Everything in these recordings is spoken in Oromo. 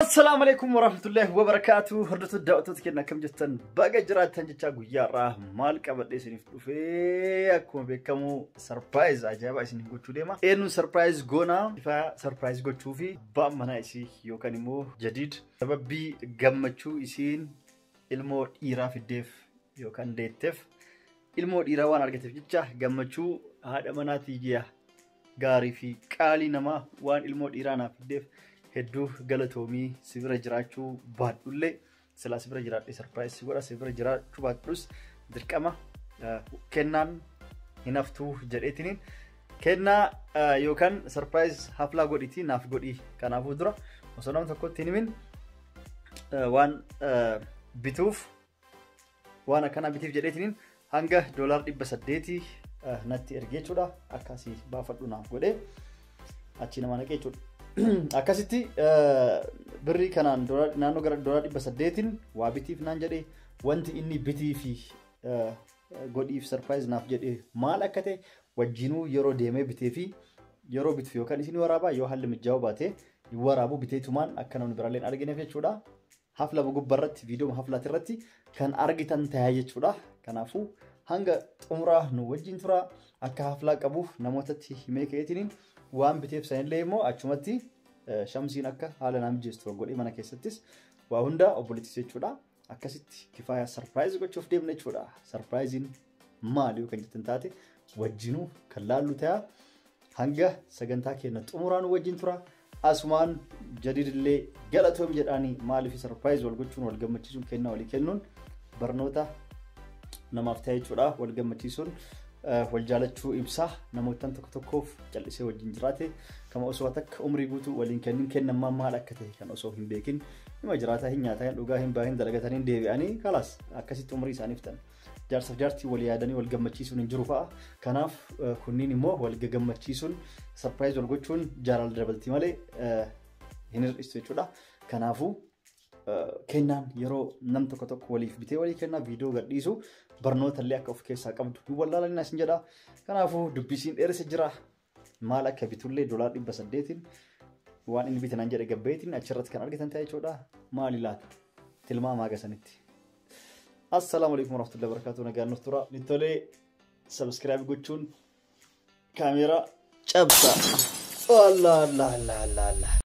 السلام عليكم ورحمة الله وبركاته. هردت الدعوة كنا كم جتن بقى جرات تنجتشا غيارة مالك أبد سنف في أكون بكمو سربرايز عجيب عشان نقول شو ديما إنه سربرايز جونا فا سربرايز قد شوفي بام منا إشي يوكانيمو جديد سبب بي جمّتشو إشين المو إيرا في الدف يوكان ديتف المو إيرا وانا رجعت في جتشا جمّتشو هذا مناتي جيا غاري في كالي نما وان المو إيرا نا في الدف هدو غلطومي سيبرا جراچو بادولي سلا سيبرا جرات سرپرایز سيبرا سيبرا جراچو بادروس درقما كنان هنفتو جديتين كنا يوكان سرپرایز حفلا غوديتي ناف غودي كانافو درا وسنام تكوتيني من وان بيتوف وانا كان بيتيف جديتين هانغا دولار $8 ناتي ارغيچودا اكاسي بافدو ناف غودي اچي نما نكيچو akkasitti birri kanaan naannoo gara $8 waa bitiif naan jedhee wanti inni bitii fi godhiif surprise naaf jedhee maal akka ta'e wajjinuu yeroo deemee bitee fi yeroo bitu yookaan isin waraabaa yoo haalli mijaa'u baate waraabu biteetumaan akka namni biraalleen argineef jechuudha. Hafla gubbarratti viidiyoo haflaatirratti kan argitan ta'aa jechuudha. Kanaafuu hanga xumuraa nu wajjin tura akka haflaa qabuuf namootatti himee ka'eetiniin waan biteef sanillee immoo achumatti shamsiin akka haala naam jeestu godhee mana keessattis waa hunda obboleettis jechuudha. Akkasitti kifaaya surprise gochuuf deemne jechuudha. Surprisein maali yoo kan jettan taate wajjinuu kan laallu ta'a hanga sagantaa keenya xumuraan wajjin tura. Asumaan jadiidillee galatoom jedhaanii maaliif surprise wal gochuun wal gammachiisuun kennaa walii kennuun barnoota namaaf ta'e jechuudha. Wal gammachiisuun wal jaalachuu ibsa namootaan tokkoof callisee wajjin jiraate kama osoo takka umrii guutuu waliin kennamaa maal akka ta'e kan osoo hin beekin nima jiraataa hin nyaataa hin dhugaa hin baahin dalagatanii deebi'anii kalaas akkasitti umrii isaaniif tan jaarsaaf jaartii wal yaadanii wal gammachiisuun hin jiru fa'a. Kanaaf kunniin immoo wal gammachiisuun surprise wal gochuun jaalala dabaltii malee hin hir'istu jechuudha. Kanaafuu kennaan yeroo nam tokko waliif bitee walii kennaa viidiyoo gadhiisu barnoota illee akka of keessaa qabdu nu wallaalanii asin jedha. Kanaafuu dubbisiin dheeressa jira maal akka bitullee $800 waan inni bitanaan jedhe gabbeetiin achirratti kan argitan ta'e jechuudha. Maali laata tilmaamaa gasanitti. Assalamu alaikum warahmatullahi wabarakatuh. Nagaan nuuf tura littolee subscribe gochuun kaameeraa cabsa. Allah.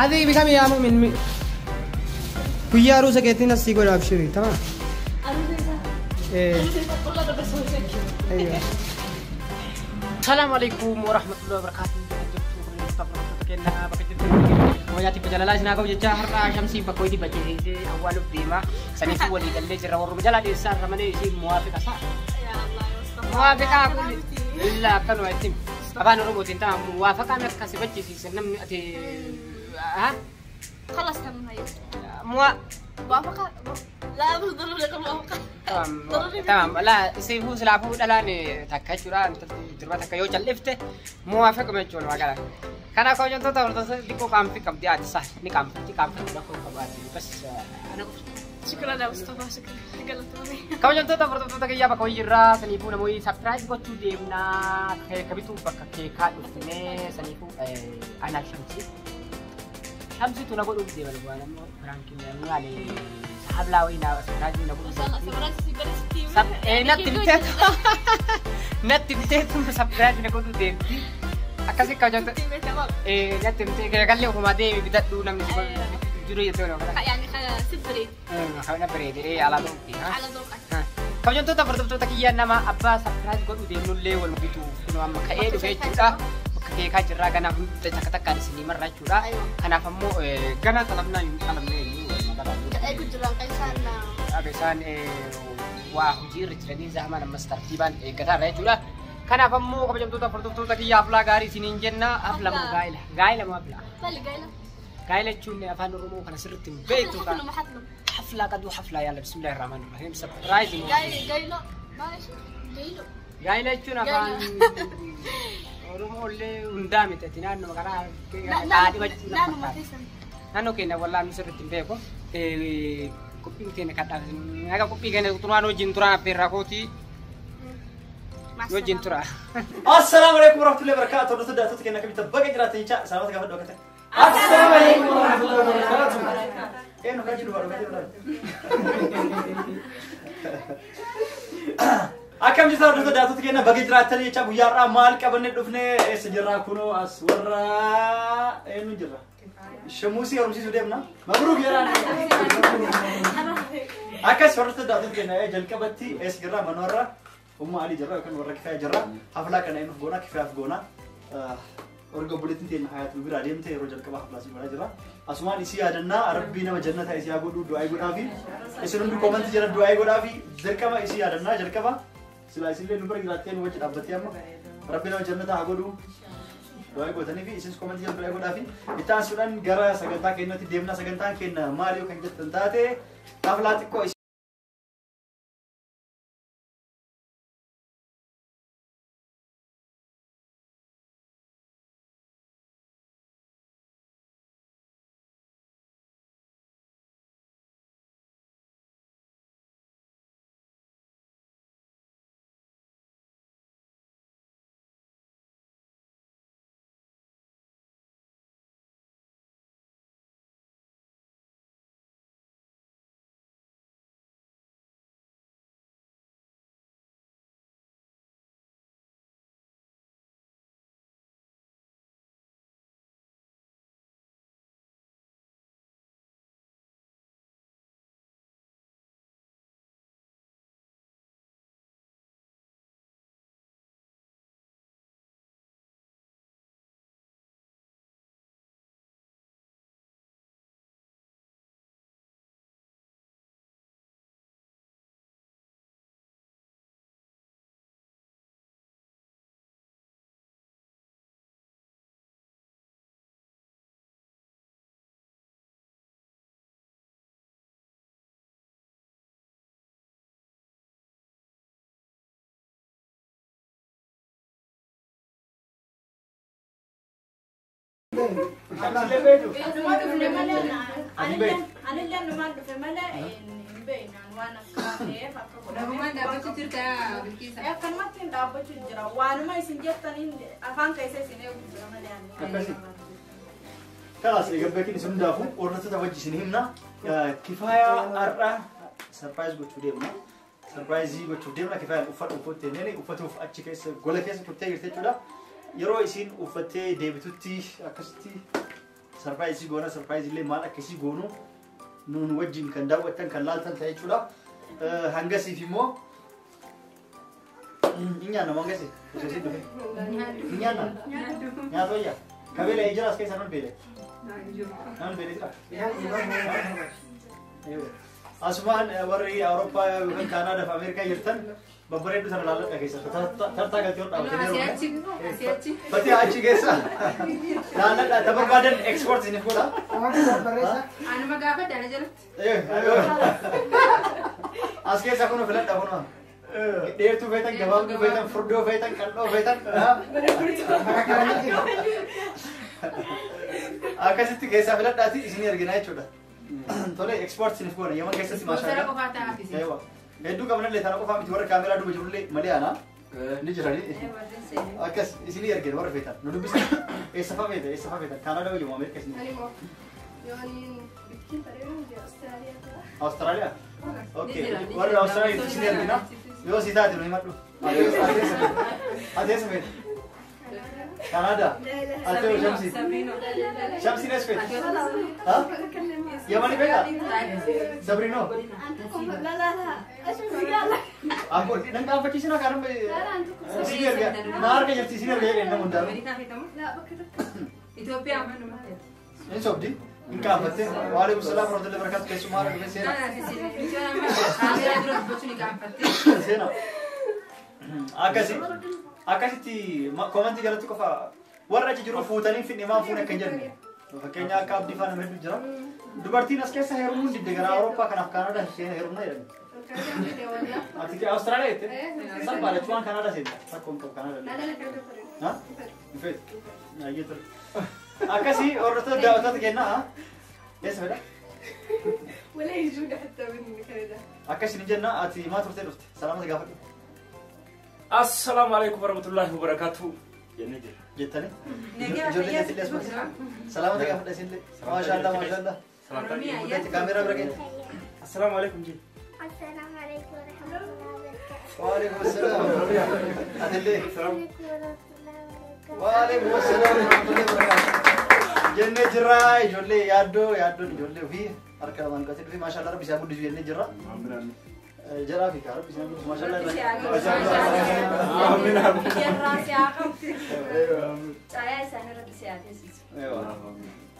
هذه بكم يا مؤمن كي عروسة كتير نسي قول أبشري تمام أيوة. السلام عليكم ورحمة الله وبركاته. كنا بكتير وجاتي بجلالة جناكو جتشهر شمسي بكويدي بجهزي أول بديما سنتي ولي قال لي جرا ورمجلا دي سار رمني شيء موافق صح يا الله موافق أقول إلا كانوا يتم أبان رموتين تام موافق أنا كسبت شيء سنم أتي ها خلاص تمام هاي موافقة لا ضروري لك موافقة تمام لا سيفو سلافو دلاني تكاچورا انت دربا تكايو جلفته موافق مچون وغلا كان كو جنتو تورتو ديكو كام في كم دي صح ني كام دكو كبات بس انا شكرا يا مصطفى شكرا قلتوني كم جنتو تورتو تكيا بكو يرا سنيفو نموي سبسكرايب gochu demna kabitu bakka keeka dhufne sanifu ana شمسي تنا قولوا بدي بالبوانا مو فرانكين نالي حبلا وينا راجي نقول سب نتمتت سبسكرايب نقولوا دي أكاسي كاجون نتمتت قال لي هما دي بدأوا نمني جرو يتونو يعني سبريد خلنا بريد على ذوقي على ذوقك كاجون تو تفرض تكيا نما أبا سبسكرايب قولوا دي نولي والمبيتو كنوا أما كأيد وفيتشودا keeka jirra gana hunda takka sini marra jechuudha. Kanaaf ammoo gana talabnaa hin talabnee magaalaa. Gujuraan kan isaan isaan waa hojii irra jiranii zaaman ammas tartiibaan eeggataa irra jechuudha. Kanaaf ammoo kabajamtoota furdiftoota kiyya aflaa gaarii isiniin jenna afla moo gaa'ila gaa'ila moo aflaa gaa'ila jechuun afaan oromoo kana sirriitti beektu kan haflaa qaduu haflaa yaala bismillahir rahmanir rahim surprise gaa'ila jechuun afaan oromoo illee hundaa miti naannoo karaa dhaadhimachuu naannoo keenya wallaan nu sirriitti beeku qophiin keenya kadhaa naga qophii keenya turaan wajjin turaan affeerraa kooti wajjin tura. Assalamu alaikum warahmatullahi wabarakatuh. Hordoftoota daawwattoota keenya akkamitti baga jiraatan jecha salaamata gaafadhu akka ta'e. Assalamu alaikum warahmatullahi wabarakatuh. Eenyu kan jiru baaduu akkam jirtu hordoftoota daawwattoota keenya baga jiraatan jecha guyyaarraa maal qabannee dhufnee eessa jirraa kunoo as warra eenyu jirra. Shamuusii horumsiisuu deemna. Mabruuk yeraan. Akkas hordoftoota daawwattoota keenya jalqabatti eessa jirraa manoorraa. Ali jirra kan warra kifaya jirra haflaa kana eenyuuf goona kifayaaf goona orga buletin teen hayatul bira deemte yeroo jalqaba haflaa si godhaa jirra asumaan isii yaadannaa rabbii nama jannata isii haa godhu du'aa godhaa fi isin hundi koomantii jira du'aa godhaa fi dirqama isii yaadannaa jalqaba silaa isillee nu bira jiraattee nu wajji dhaabbattee amma rabbii nama jannata haa godhu du'aa godhanii fi isin koomantii jira du'aa godhaa fi itti aansuudhaan gara sagantaa keenyatti deemna sagantaan keenya maali yoo kan jettan taate haflaa xiqqoo خلاص يقبلكين اسم دافو ورنتو توجه سنهمنا كفاية أرى سربرايز بتوديمنا سربرايزي بتوديمنا كفاية أفر تنيني أفتوف أتشكيس قولك يا سكوتي يرتجولا يروي سين أفتى ديبتوتي أكستي سربرايزي قونا سربرايزي اللي مال أكسي قونو نون وجين كان داو تن كان لالتن تيجولا هنگسي في مو إنيا نمانگسي وسيسي دوه إنيا نا نيا تويا كبيرة إجراس كيسا نون بيرة نون بيرة إجرا أسمان وري أوروبا وكان كندا في أمريكا يرتن ببريد بسر لالت كيسا ترتا كتير أو تنيرو بتي أشي كيسا لالت تبر بعدين إكسبورت إني كولا أنا ما قابل ده نجرت أسكي سكونو فلت أبونا دير تو فيتن جواب تو فيتن فردو فيتن كنو فيتن أكاسيتي كيسا فلت داتي إسني أرجعنا يشودا تولي إكسبورت سينف كونا يوم كيسا سي ماشاء الله أيوة هدو كمان اللي ثانو كفام تورا كاميرا دو بجبلي مليانا نجراني أكاس إسني أرجع ورا فيتن ندو بس إسفا فيتن كندا ويوم أمريكا إسني أستراليا أوكي ورا أستراليا إسني أرجعنا يو سيدا دي نيمات دو أدي سمين كندا أتو شمسي نسفت ها يا مالي بيتا سابرينو لا أقول نعم أفكي سنا كارم سينير كيا نار كيا جرتي سينير كيا كنا مندا لا بكرة إثيوبيا ما نمت إن شوف دي Inkaafate. Waalaikum salaam warahmatullahi wabarakatuh. Keessumaa dhufee seena. Seena. Akkasitti komantii jalatti qofa warra achi jiru fuutanii finni maan fuune akka hin jenne. Fakkeenya akka abdii faana hedduu jira. Dubartiin as keessa heerumuun didde gara Awurooppaa kanaaf Kaanadaa isheen heerumna jedhani. Ati Awustiraaliyaa jette? Salphaa jechuun Kaanadaa seente. Rakkoon qabu Kaanadaa. Ha? Dhufeet. Naayyee ture. Akkasii hordoftoota daawwattoota kennaa. Eessa fedha? ولا يجونا حتى من كندا. Akkasii jenna ati maa turtee dhufte? Salaamata gaafadhu. Assalamu alaikum warahmatullahi wabarakatuh. Jettani? Ijoollee jettille as bakka. Salaamata gaafadha isinillee. Maashaallah maashaallah. Kaameeraa bira geenya. Assalamu alaikum ji. السلام عليكم ورحمة الله وبركاته. Waalaikum salaam. Atillee. وعليكم Waalaikum salaam warahmatullahi wabarakatuh. Jennee jirra ijoollee yaaddoon ijoollee ofii harka lamaan qabatee dhufee maashaallah rabbi isaa guddisu jennee jirra. Jara fi karab bisa masalah. Amin amin.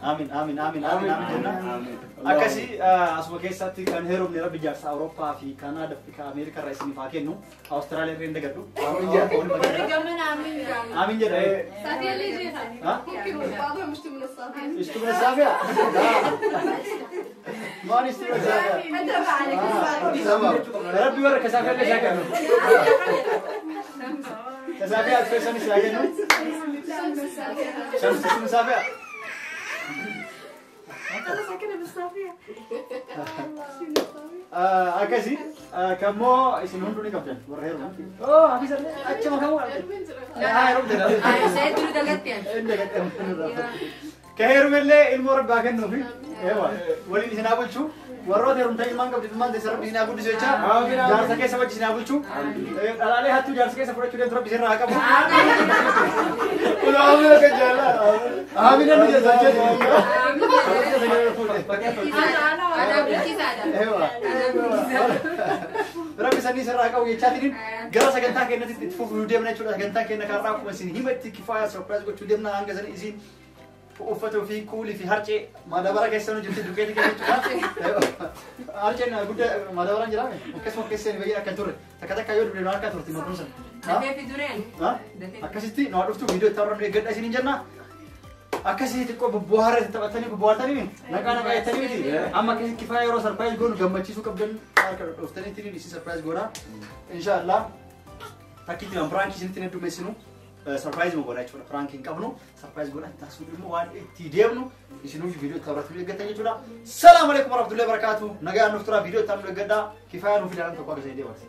Amin amin amin amin amin jenna. Akkasii asuma keessatti kan heerumne rabbi jaarsa Awurooppaa fi Kaanaadaa fi Ameerikaa irraa isiniif haa kennu. Awustiraaliyaa irra hin dagadhu. Amin jedha. صافية اللي جيها. ها؟ ممكن بعضهم يشتوا من الصافية. Istu من السابع. ما نشتي من السابع. حتى عليك تمام. ربي ورك كسافة اللي شاكله. كسافة أتفسني شاكله. شمس من السابع. أنا ساكنة بالصافية. Akkasii kammoo isin hunduu qabdan warra heeruman. Oh habis achuma kamuu. Saya dulu dagatnya. Ka heerumellee ilmoo rabbaa kennuufi waliin isin haa bulchu. Warroota heerumtaa ilmaan qabdi ilmaan teessa rabbi isin haa guddisu jecha jaarsa keessa wajji isin haa bulchu. Dhalaalee hattuu jaarsa keessa fudhachuu deemtu rabbi isin irraa haa qabu. Ulaamee akka jaallaa. Amin anu jessa jechuudha. Ada berkisah ada. Rabbi sanii sirraa qabu jechaatiin gara sagantaa keenyatti itti fufuu deemna jechuudha. Sagantaa keenya kaarraa akkuma isin himatti kifaaya surprise gochuu deemna hanga sanii isin uffata fi kuulii fi harcee madabara keessanuu jirti dukeetii keessa jechuudha. Harceen guddaa madabaraan jiraame akkasuma keessanii baay'ee akka turre takka takka yoo dublee akka turte maqaan sana. Dafee fi dureen. Akkasitti nu dhuftu viidiyoo itti warra eeggadha isiniin jenna. Akkasii xiqqoo bobbohaarra itti taphatanii bobbohaartanii naqaa jettanii miti. Amma akkasii kifaaya yeroo sarpiraayis goonu gammachiisuu qabdan harka dhooftanii ittiin isin sarpiraayis goona. Inshaallah fakkiitti waan firaankii isinitti heddummeessinu sarpiraayis goona jechuudha. Firaankiin qabnu sarpiraayis goona taasisuun immoo waan itti deemnu isinuuf viidiyoo itti taphatanii eeggattan jechuudha. Salaamu alaikum warahmatullahi wabarakatuh. Nagaa nuuf tura viidiyoo itti eeggadhaa kifaaya nuuf ilaalan tokko akka isin deemarsi.